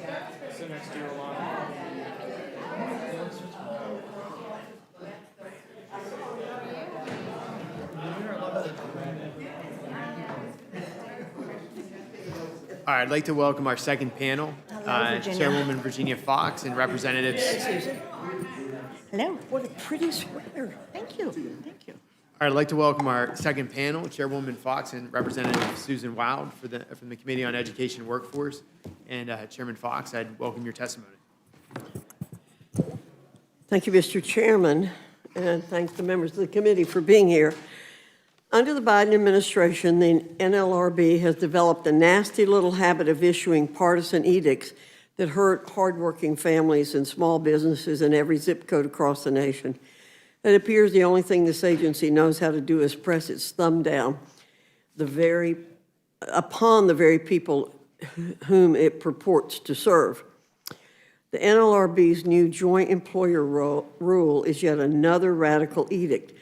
Sit next to you along. All right, I'd like to welcome our second panel, Chairwoman Virginia Fox and Representatives. Hello, what a pretty sweater. Thank you. Thank you. All right, I'd like to welcome our second panel, Chairwoman Fox and Representative Susan Wild from the Committee on Education and Workforce. And Chairman Fox, I'd welcome your testimony. Thank you, Mr. Chairman, and thanks to members of the committee for being here. Under the Biden administration, the NLRB has developed a nasty little habit of issuing partisan edicts that hurt hardworking families and small businesses in every zip code across the nation. It appears the only thing this agency knows how to do is press its thumb down upon the very people whom it purports to serve. The NLRB's new joint employer rule is yet another radical edict.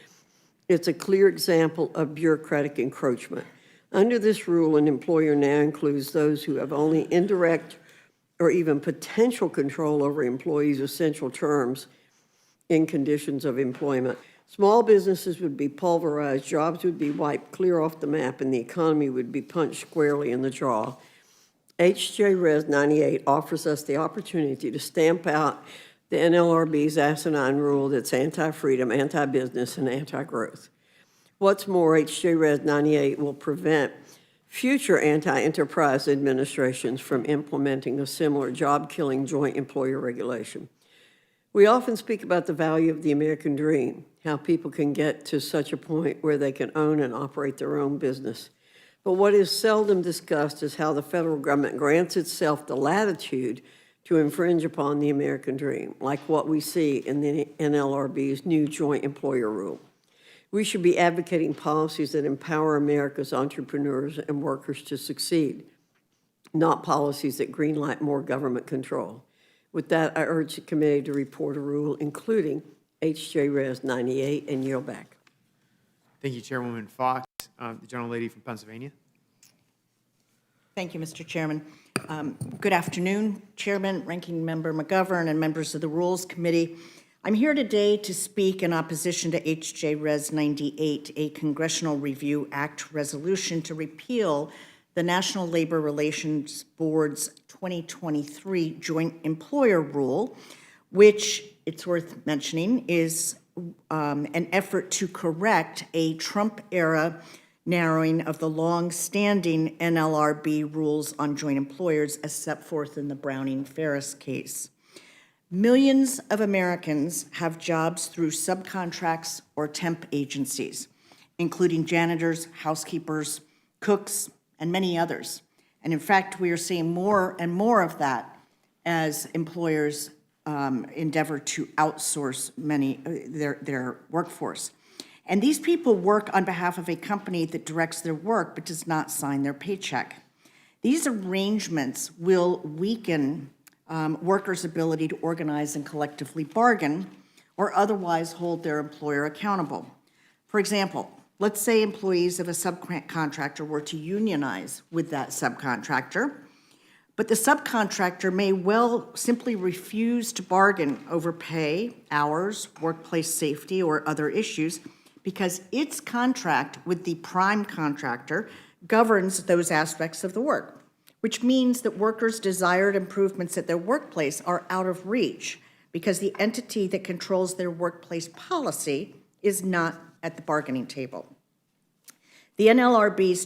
It's a clear example of bureaucratic encroachment. Under this rule, an employer now includes those who have only indirect or even potential control over employees' essential terms in conditions of employment. Small businesses would be pulverized, jobs would be wiped clear off the map, and the economy would be punched squarely in the jaw. HJ Res 98 offers us the opportunity to stamp out the NLRB's asinine rule that's anti-freedom, anti-business, and anti-growth. What's more, HJ Res 98 will prevent future anti-enterprise administrations from implementing a similar job-killing joint employer regulation. We often speak about the value of the American dream, how people can get to such a point where they can own and operate their own business. But what is seldom discussed is how the federal government grants itself the latitude to infringe upon the American dream, like what we see in the NLRB's new joint employer rule. We should be advocating policies that empower America's entrepreneurs and workers to succeed, not policies that greenlight more government control. With that, I urge the committee to report a rule, including HJ Res 98, and yield back. Thank you, Chairwoman Fox. The gentlelady from Pennsylvania. Thank you, Mr. Chairman. Good afternoon, Chairman, Ranking Member McGovern, and members of the Rules Committee. I'm here today to speak in opposition to HJ Res 98, a Congressional Review Act resolution to repeal the National Labor Relations Board's 2023 Joint Employer Rule, which, it's worth mentioning, is an effort to correct a Trump-era narrowing of the long-standing NLRB rules on joint employers as set forth in the Browning-Ferris case. Millions of Americans have jobs through subcontracts or temp agencies, including janitors, housekeepers, cooks, and many others. And in fact, we are seeing more and more of that as employers endeavor to outsource their workforce. And these people work on behalf of a company that directs their work but does not sign their paycheck. These arrangements will weaken workers' ability to organize and collectively bargain or otherwise hold their employer accountable. For example, let's say employees of a subcontractor were to unionize with that subcontractor, but the subcontractor may well simply refuse to bargain over pay, hours, workplace safety, or other issues because its contract with the prime contractor governs those aspects of the work, which means that workers' desired improvements at their workplace are out of reach because the entity that controls their workplace policy is not at the bargaining table. The NLRB's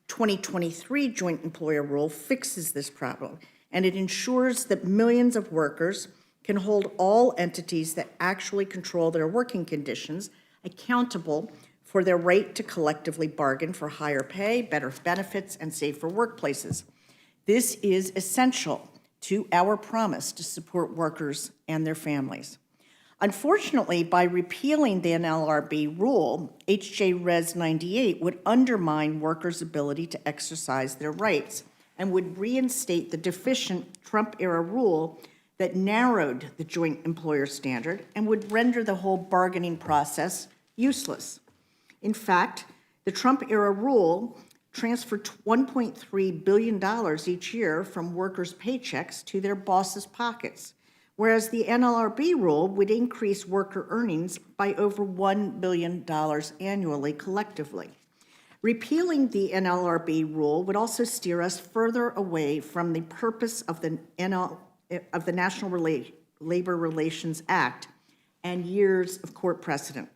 2023 Joint Employer Rule fixes this problem, and it ensures that millions of workers can hold all entities that actually control their working conditions accountable for their right to collectively bargain for higher pay, better benefits, and safer workplaces. This is essential to our promise to support workers and their families. Unfortunately, by repealing the NLRB rule, HJ Res 98 would undermine workers' ability to exercise their rights and would reinstate the deficient Trump-era rule that narrowed the joint employer standard and would render the whole bargaining process useless. In fact, the Trump-era rule transfer $1.3 billion each year from workers' paychecks to their bosses' pockets, whereas the NLRB rule would increase worker earnings by over $1 billion annually collectively. Repealing the NLRB rule would also steer us further away from the purpose of the National Labor Relations Act and years of court precedent.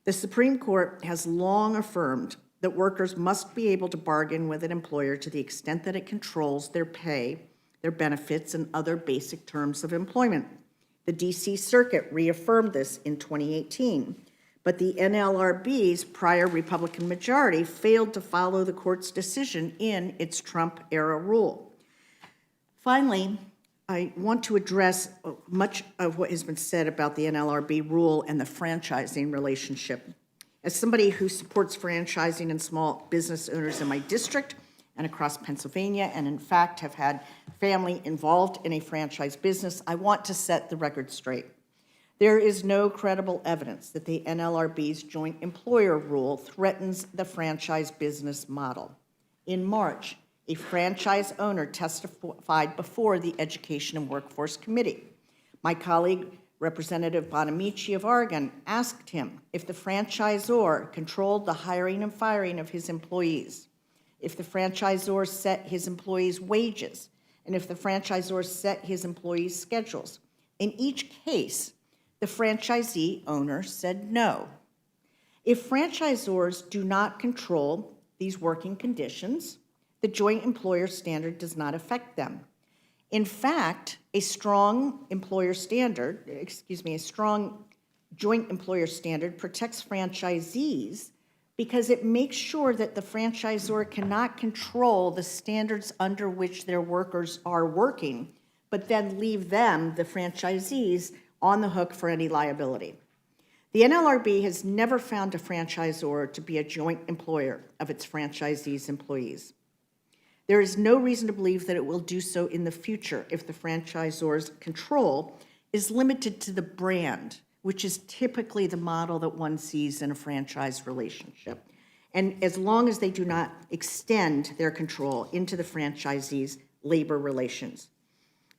The Supreme Court has long affirmed that workers must be able to bargain with an employer to the extent that it controls their pay, their benefits, and other basic terms of employment. The D.C. Circuit reaffirmed this in 2018, but the NLRB's prior Republican majority failed to follow the court's decision in its Trump-era rule. Finally, I want to address much of what has been said about the NLRB rule and the franchising relationship. As somebody who supports franchising and small business owners in my district and across Pennsylvania, and in fact have had family involved in a franchise business, I want to set the record straight. There is no credible evidence that the NLRB's joint employer rule threatens the franchise business model. In March, a franchise owner testified before the Education and Workforce Committee. My colleague, Representative Bonamici of Oregon, asked him if the franchisor controlled the hiring and firing of his employees, if the franchisor set his employees' wages, and if the franchisor set his employees' schedules. In each case, the franchisee owner said no. If franchisors do not control these working conditions, the joint employer standard does not affect them. In fact, a strong joint employer standard protects franchisees because it makes sure that the franchisor cannot control the standards under which their workers are working, but then leave them, the franchisees, on the hook for any liability. The NLRB has never found a franchisor to be a joint employer of its franchisees' employees. There is no reason to believe that it will do so in the future if the franchisor's control is limited to the brand, which is typically the model that one sees in a franchise relationship, and as long as they do not extend their control into the franchisee's labor relations.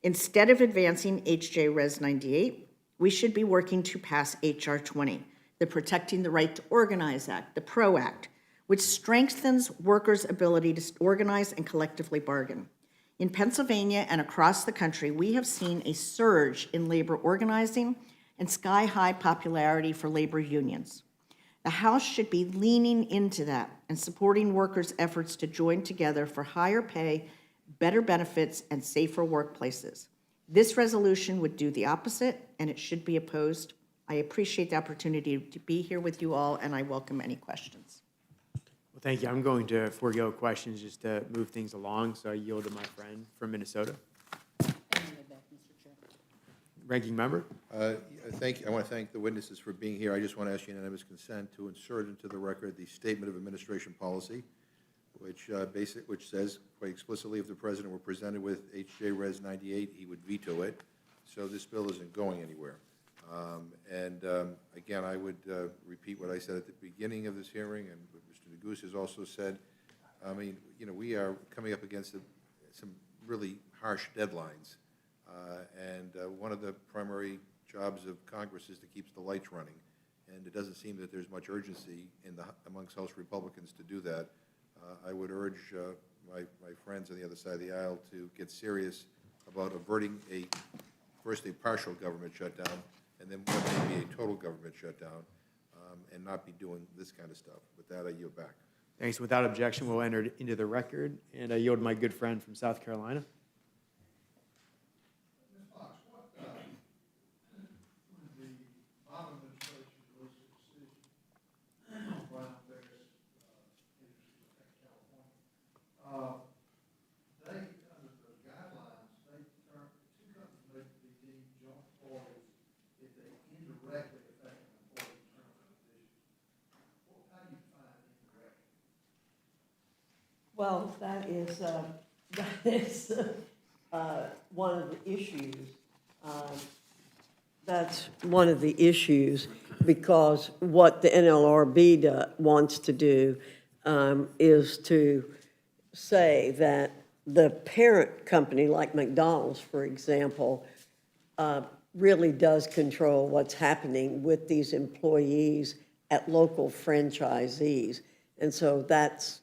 Instead of advancing HJ Res 98, we should be working to pass HR 20, the Protecting the Right to Organize Act, the PRO Act, which strengthens workers' ability to organize and collectively bargain. In Pennsylvania and across the country, we have seen a surge in labor organizing and sky-high popularity for labor unions. The House should be leaning into that and supporting workers' efforts to join together for higher pay, better benefits, and safer workplaces. This resolution would do the opposite, and it should be opposed. I appreciate the opportunity to be here with you all, and I welcome any questions. Well, thank you. I'm going to forego questions just to move things along, so I yield to my friend from Minnesota. Ranking member? Thank you. I want to thank the witnesses for being here. I just want to ask unanimous consent to insert into the record the statement of administration policy, which says quite explicitly, if the president were presented with HJ Res 98, he would veto it. So this bill isn't going anywhere. Again, I would repeat what I said at the beginning of this hearing, and what Mr. Neguse has also said. I mean, we are coming up against some really harsh deadlines. One of the primary jobs of Congress is to keep the lights running. And it doesn't seem that there's much urgency amongst House Republicans to do that. I would urge my friends on the other side of the aisle to get serious about averting first a partial government shutdown, and then what may be a total government shutdown, and not be doing this kind of stuff. With that, I yield back. Thanks. Without objection, we'll enter it into the record, and I yield to my good friend from South Carolina. Well, that is one of the issues. That's one of the issues, because what the NLRB wants to do is to say that the parent company, like McDonald's, for example, really does control what's happening with these employees at local franchisees. And so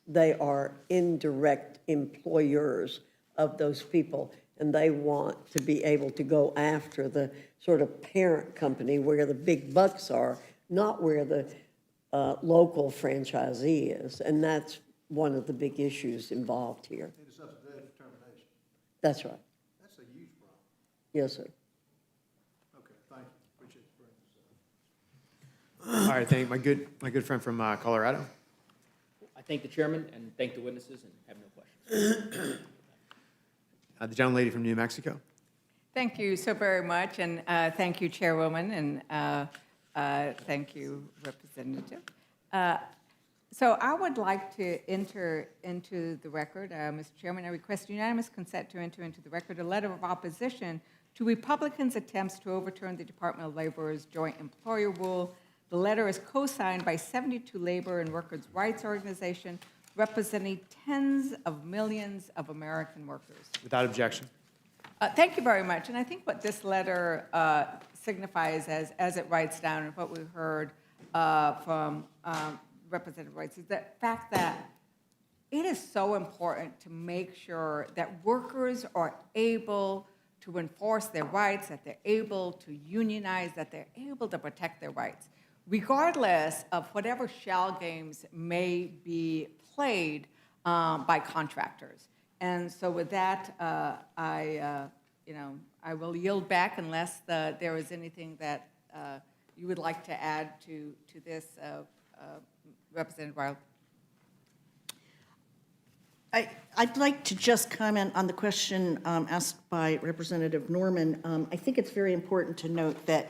they are indirect employers of those people, and they want to be able to go after the sort of parent company where the big bucks are, not where the local franchisee is. And that's one of the big issues involved here. It's up to their determination. That's right. That's a huge problem. Yes, sir. Okay, thank you. Appreciate you bringing this up. All right, thank my good friend from Colorado. I thank the chairman and thank the witnesses and have no questions. The gentlelady from New Mexico. Thank you so very much, and thank you, Chairwoman, and thank you, Representative. So I would like to enter into the record, Mr. Chairman, I request unanimous consent to enter into the record a letter of opposition to Republicans' attempts to overturn the Department of Labor's joint employer rule. The letter is co-signed by 72 labor and workers' rights organizations representing tens of millions of American workers. Without objection. Thank you very much. And I think what this letter signifies as it writes down and what we heard from Representative Rights is the fact that it is so important to make sure that workers are able to enforce their rights, that they're able to unionize, that they're able to protect their rights, regardless of whatever shell games may be played by contractors. And so with that, I will yield back unless there is anything that you would like to add to this, Representative Wild. I'd like to just comment on the question asked by Representative Norman. I think it's very important to note that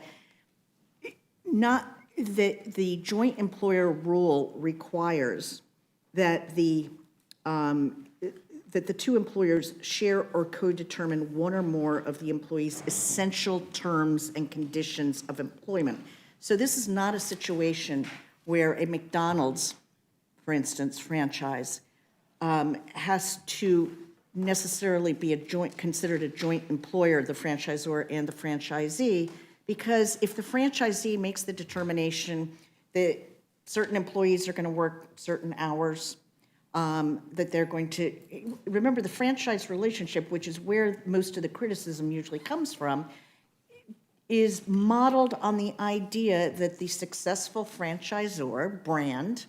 the joint employer rule requires that the two employers share or co-determine one or more of the employee's essential terms and conditions of employment. So this is not a situation where a McDonald's, for instance, franchise has to necessarily be considered a joint employer, the franchisor and the franchisee, because if the franchisee makes the determination that certain employees are going to work certain hours, that they're going to, remember the franchise relationship, which is where most of the criticism usually comes from, is modeled on the idea that the successful franchisor brand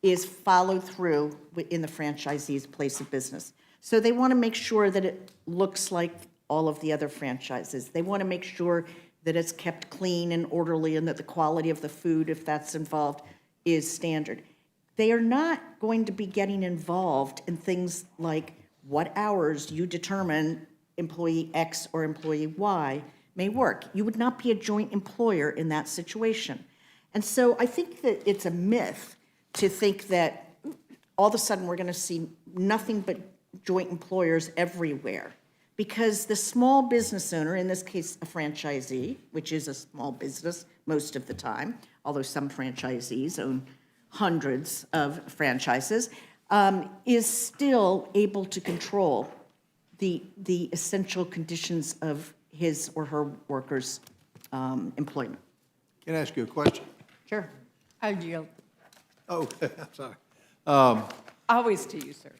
is followed through in the franchisee's place of business. So they want to make sure that it looks like all of the other franchises. They want to make sure that it's kept clean and orderly and that the quality of the food, if that's involved, is standard. They are not going to be getting involved in things like what hours you determine employee X or employee Y may work. You would not be a joint employer in that situation. And so I think that it's a myth to think that all of a sudden we're going to see nothing but joint employers everywhere. Because the small business owner, in this case a franchisee, which is a small business most of the time, although some franchisees own hundreds of franchises, is still able to control the essential conditions of his or her workers' employment. Can I ask you a question? Sure. I yield. Oh, I'm sorry. Always to you, sir.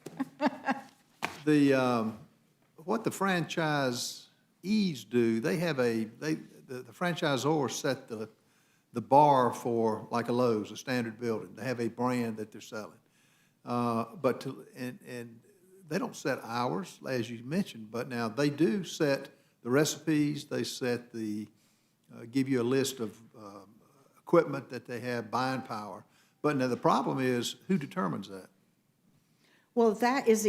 What the franchisees do, they have the franchisor set the bar for, like a Lowe's, a standard building. They have a brand that they're selling. And they don't set hours, as you mentioned, but now they do set the recipes, they set give you a list of equipment that they have, buying power. But now the problem is, who determines that? Well, that is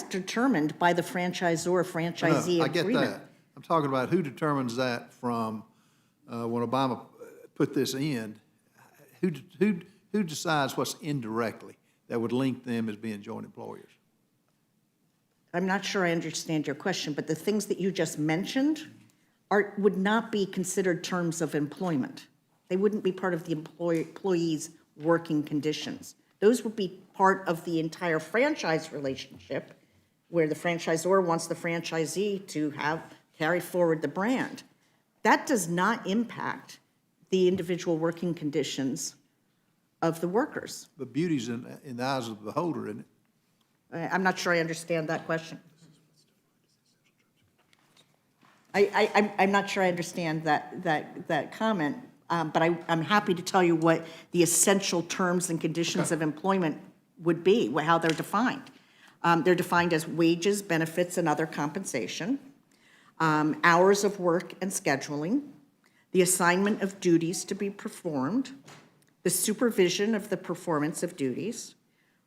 determined by the franchisor-franchisee No, I get agreement. that. I'm talking about who determines that from, when Obama put this in, who decides what's indirectly that would link them as being joint employers? I'm not sure I understand your question, but the things that you just mentioned would not be considered terms of employment. They wouldn't be part of the employee's working conditions. Those would be part part of the entire franchise relationship, where the franchisor wants the franchisee to carry forward the brand. That does not impact the individual working conditions of the workers. But beauty's in the eyes of the beholder, isn't it? I'm not sure I understand that question. I'm not sure I understand that comment, but I'm happy to tell you what the essential terms and conditions of employment would be, how they're defined. They're defined as wages, benefits, and other compensation, hours of work and scheduling, the assignment of duties to be performed, the supervision of the performance of duties,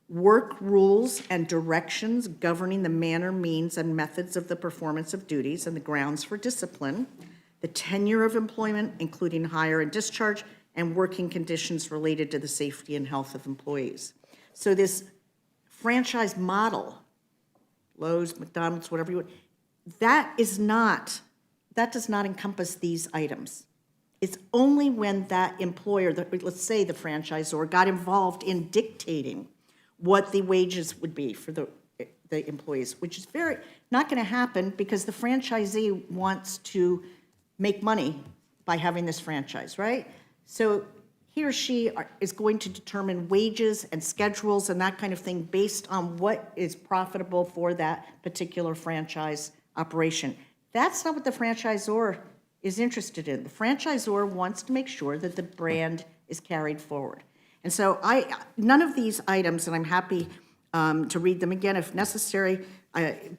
work rules and directions governing the manner, means, and methods of the performance of duties and the grounds for discipline, the tenure of employment, including hire and discharge, and working conditions related to the safety and health of employees. So this franchise model, Lowe's, McDonald's, whatever you want, that does not encompass these items. It's only when that employer, let's say the franchisor, got involved in dictating what the wages would be for the employees, which is not going to happen because the franchisee wants to make money by having this franchise, right? So he or she is going to determine wages and schedules and that kind of thing based on what is profitable for that particular franchise operation. That's not what the franchisor is interested in. The franchisor wants to make sure that the brand is carried forward. And so none of these items, and I'm happy to read them again if necessary,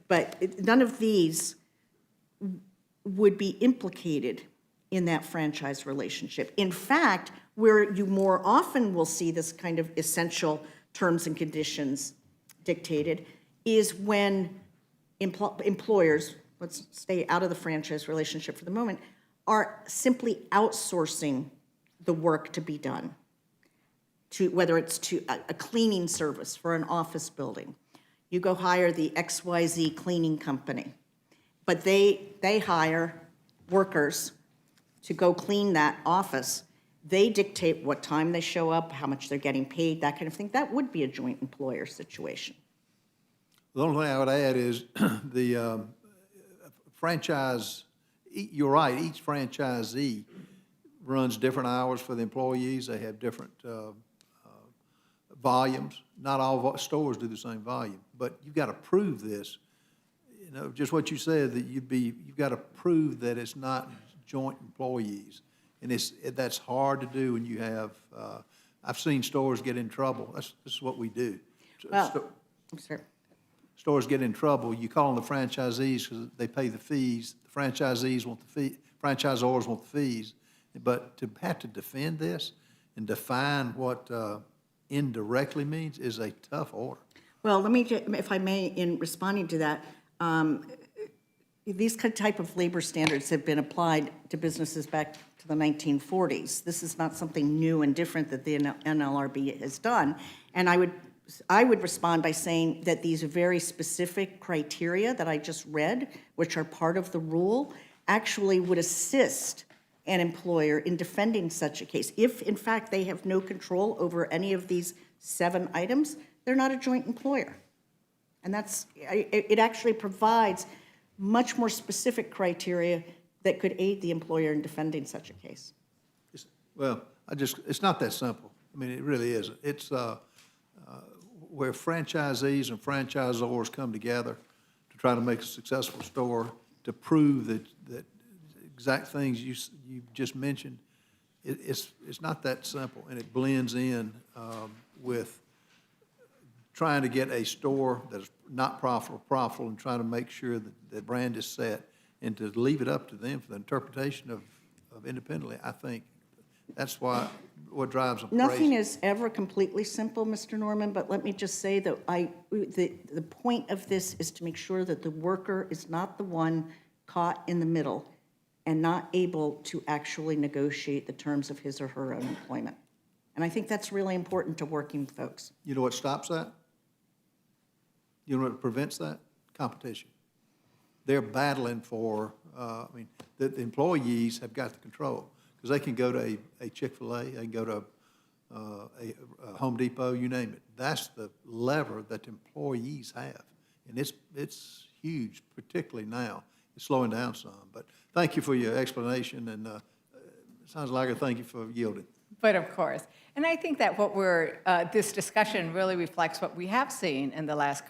but none of these would be implicated in that franchise relationship. In fact, where you more often will see this kind of essential terms and conditions dictated is when employers, let's stay out of the franchise relationship for the moment, are simply outsourcing the work to be done. Whether it's to a cleaning service for an office building. You go hire the XYZ cleaning company, but they hire workers to go clean that office. They dictate what time they show up, how much they're getting paid, that kind of thing. That would be a joint employer situation. The only thing I would add is the franchise, you're right, each franchisee runs different hours for the employees. They have different volumes. Not all stores do the same volume, but you've got to prove this. You know, just what you said, that you've got to prove that it's not joint employees. And that's hard to do when you have, I've seen stores get in trouble. This is what we do. Well, I'm sorry. Stores get in trouble, you call on the franchisees because they pay the fees. The franchisees want the fee, franchisors want the fees. But to have to defend this and define what indirectly means is a tough order. Well, let me, if I may, in responding to that, these type of labor standards have been applied to businesses back to the 1940s. This is not something new and different that the NLRB has done. And I would respond by saying that these very specific criteria that I just read, which are part of the rule, actually would assist an employer in defending such a case. If, in fact, they have no control over any of these 7 items, they're not a joint employer. And it actually provides much more specific criteria that could aid the employer in defending such a case. It's not that simple. I mean, it really isn't. It's where franchisees and franchisors come together to try to make a successful store, to prove that exact things you just mentioned. It's not that simple, and it blends in with trying to get a store that's not profitable and trying to make sure that the brand is set, and to leave it up to them for the interpretation of independently. I think that's what drives them crazy. Nothing is ever completely simple, Mr. Norman, but let me just say that the point of this is to make sure that the worker is not the one caught in the middle and not able to actually negotiate the terms of his or her own employment. And I think that's really important to working folks. You know what stops that? You know what prevents that? Competition. They're battling for, the employees have got the control, because they can go to a Chick-fil-A, they can go to a Home Depot, you name it. That's the lever that employees have. And it's huge, particularly now. It's slowing down some. But thank you for your explanation, and sounds like a thank you for yielding. But of course. And I think that what this discussion really reflects what we have seen in the last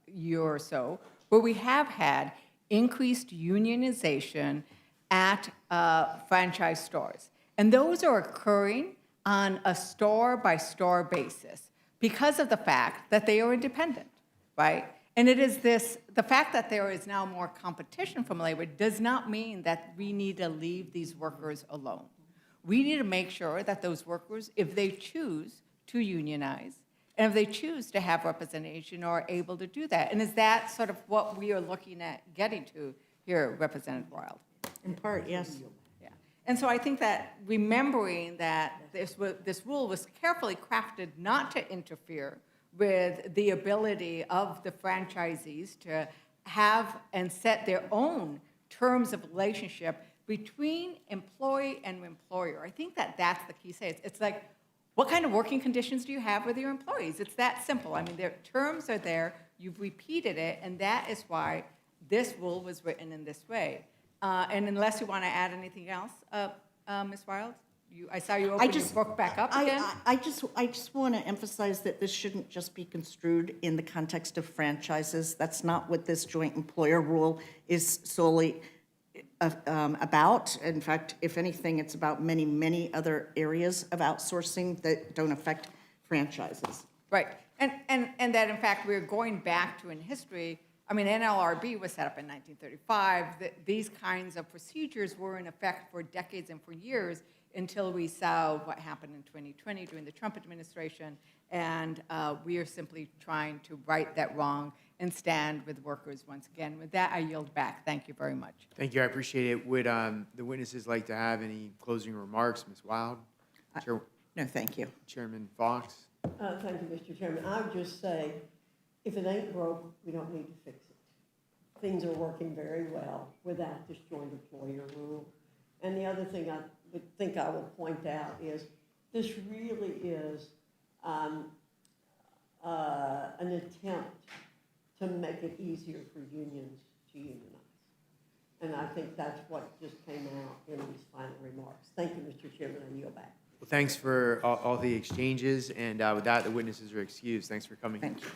year or so, where we have had increased unionization at franchise stores. And those are occurring on a store-by-store basis because of the fact that they are independent, right? And it is the fact that there is now more competition from labor does not mean that we need to leave these workers alone. We need to make sure that those workers, if they choose to unionize, and if they choose to have representation, are able to do that. And is that sort of what we are looking at getting to here, Representative Wild? In part, yes. Yeah. And so I think that remembering that this rule was carefully crafted not to interfere with the ability of the franchisees to have and set their own terms of relationship between employee and employer. I think that that's the key say. It's like, what kind of working conditions do you have with your employees? It's that simple. I mean, their terms are there, you've repeated it, and that is why this rule was written in this way. And unless you want to add anything else, Ms. Wild? I saw you open your book back up again. I just want to emphasize that this shouldn't just be construed in the context of franchises. That's not what this joint employer rule is solely about. In fact, if anything, it's about many, many other areas of outsourcing that don't affect franchises. Right. And that, in fact, we're going back to in history. I mean, NLRB was set up in 1935. These kinds of procedures were in effect for decades and for years until we saw what happened in 2020 during the Trump administration. And we are simply trying to right that wrong and stand with workers once again. With that, I yield back. Thank you very much. Thank you, I appreciate it. Would the witnesses like to have any closing remarks? Ms. Wild? No, thank you. Chairman Fox? Thank you, Mr. Chairman. I would just say, if it ain't broke, we don't need to fix it. Things are working very well without this joint employer rule. And the other thing I would think I will point out is this really is an attempt to make it easier for unions to unionize. And I think that's what just came out in these final remarks. Thank you, Mr. Chairman. I yield back. Well, thanks for all the exchanges, and with that, the witnesses are excused. Thanks for coming. Thank you.